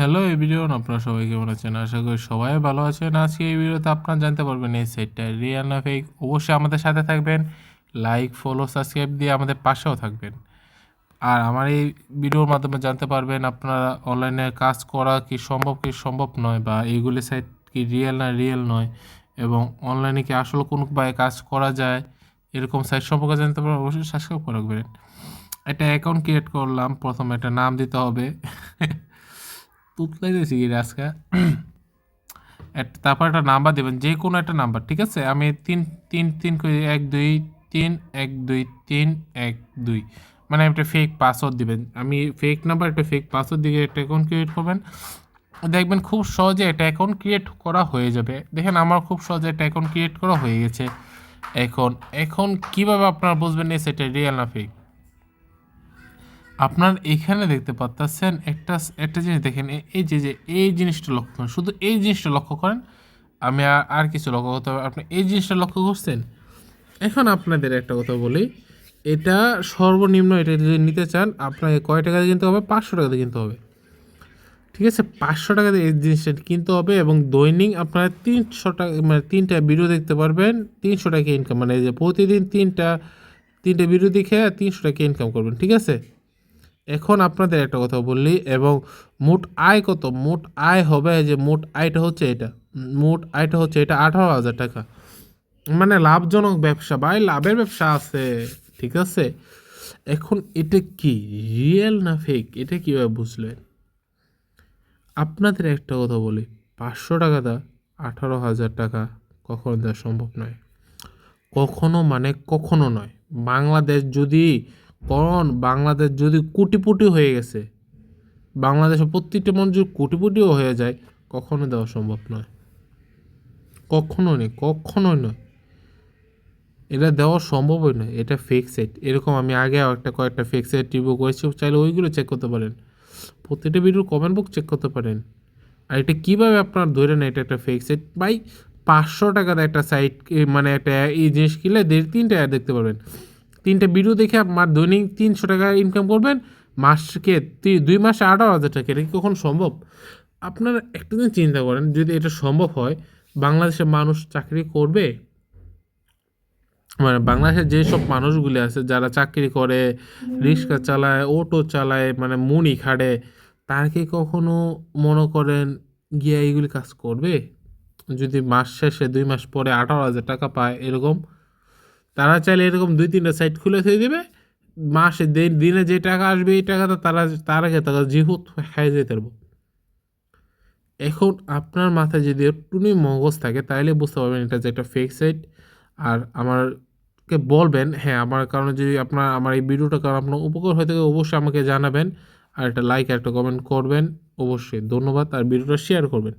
Hello everyone, আপনারা সবাই কেমন আছেন? আশা করি সবাই ভালো আছেন। আজকে এই ভিডিওতে আপনারা জানতে পারবেন এই সাইটটা রিয়েল না ফেক। অবশ্যই আমাদের সাথে থাকবেন, লাইক ফলো সাবস্ক্রাইব দিয়ে আমাদের পাশেও থাকবেন। আর আমার এই ভিডিওর মাধ্যমে জানতে পারবেন আপনারা অনলাইনে কাজ করা কি সম্ভব নয়, বা এইগুলি সাইট কি রিয়েল না রিয়েল নয়, এবং অনলাইনে কি আসলে কোনো উপায়ে কাজ করা যায়, এরকম সাইট সম্পর্কে জানতে পারবেন। অবশ্যই সাবস্ক্রাইব করে রাখবেন। একটা অ্যাকাউন্ট ক্রিয়েট করলাম, প্রথমে একটা নাম দিতে হবে। তুতলাই দিয়েছি কি আজকে। তারপর একটা নাম্বার দেবেন, যে কোনো একটা নাম্বার, ঠিক আছে? আমি তিন তিন তিন করে 1 2 3 1 2 3 1 2, মানে একটা ফেক পাসওয়ার্ড দিবেন। আমি ফেক নাম্বার একটা ফেক পাসওয়ার্ড দিয়ে একটা অ্যাকাউন্ট ক্রিয়েট করবেন। দেখবেন খুব সহজে একটা অ্যাকাউন্ট ক্রিয়েট করা হয়ে যাবে। দেখেন আমার খুব সহজে একটা অ্যাকাউন্ট ক্রিয়েট করা হয়ে গেছে। এখন এখন কীভাবে আপনারা বুঝবেন না সেটা রিয়েল না ফেক? আপনার এখানে দেখতে পাচ্ছেন একটা একটা জিনিস দেখেন, এই যে এই জিনিসটা লক্ষ্য করেন, শুধু এই জিনিসটা লক্ষ্য করেন। আমি আর কিছু লক্ষ্য করতে হবে, আপনি এই জিনিসটা লক্ষ্য করছেন। এখন আপনাদের একটা কথা বলি, এটা সর্বনিম্ন, এটা যদি নিতে চান আপনাকে কয় টাকা দিয়ে কিনতে হবে? 500 টাকা দিয়ে কিনতে হবে, ঠিক আছে? 500 টাকা দিয়ে এই জিনিসটা কিনতে হবে, এবং দৈনিক আপনারা 300 টাকা, মানে 3টা ভিডিও দেখতে পারবেন। 300 টাকা ইনকাম, মানে এই যে প্রতিদিন তিনটা ভিডিও দেখে 300 টাকা ইনকাম করবেন, ঠিক আছে? এখন আপনাদের একটা কথা বললি, এবং মোট আয় কত? মোট আয় হবে, যে মোট আয়টা হচ্ছে এটা, মোট আয়টা হচ্ছে এটা 18,000 টাকা। মানে লাভজনক ব্যবসা ভাই, লাভের ব্যবসা আছে, ঠিক আছে? এখন এটা কি রিয়েল না ফেক, এটা কীভাবে বুঝলেন? আপনাদের একটা কথা বলি, 500 টাকা দা 18,000 টাকা কখনো দেওয়া সম্ভব নয়, কখনো, মানে কখনো নয়। বাংলাদেশ যদি কোটিপতি হয়ে গেছে, বাংলাদেশের প্রত্যেকটা মানুষ যদি কোটিপতিও হয়ে যায়, কখনো দেওয়া সম্ভব নয়, কখনোই নয়। এটা দেওয়া সম্ভবই নয়, এটা ফেক সাইট। এরকম আমি আগে কয়েকটা ফেক সাইট রিভিউ করেছি, চাইলে ওইগুলো চেক করতে পারেন, প্রত্যেকটা ভিডিওর কমেন্ট বক্স চেক করতে পারেন। আর এটা কীভাবে আপনার ধরে নেয় এটা একটা ফেক সাইট? ভাই 500 টাকাতে একটা সাইট, মানে একটা এই জিনিস কিনলে 3টা অ্যাড দেখতে পারবেন। 3টা ভিডিও দেখে আপনার দৈনিক 300 টাকা ইনকাম করবেন, মাসকে 2 মাসে 18,000 টাকা। এটা কি কখন সম্ভব? আপনারা একটা দিন চিন্তা করেন, যদি এটা সম্ভব হয়, বাংলাদেশের মানুষ চাকরি করবে? মানে বাংলাদেশের যেসব মানুষগুলি আছে যারা চাকরি করে, রিক্সা চালায়, অটো চালায়, মানে মুনি খাটে, তারা কি কখনো মনে করেন গিয়া এইগুলি কাজ করবে? যদি মাস শেষে 2 মাস পরে 18,000 টাকা পায় এরকম, তারা চাইলে এরকম 2-3টা সাইট খুলে দিয়ে দেবে, মাসে দিনে যে টাকা আসবে এই টাকাটা তারা জিহুত খাই যেতে পারবো। এখন আপনার মাথায় যদি একটুনি মগজ থাকে, তাইলে বুঝতে পারবেন এটা যে একটা ফেক সাইট। আর আমারকে বলবেন, হ্যাঁ, আমার কারণে যদি আমার এই ভিডিওটা কারণ আপনার উপকার হয়ে থাকে, অবশ্যই আমাকে জানাবেন। আর একটা লাইক আর একটা কমেন্ট করবেন অবশ্যই। ধন্যবাদ, আর ভিডিওটা শেয়ার করবেন।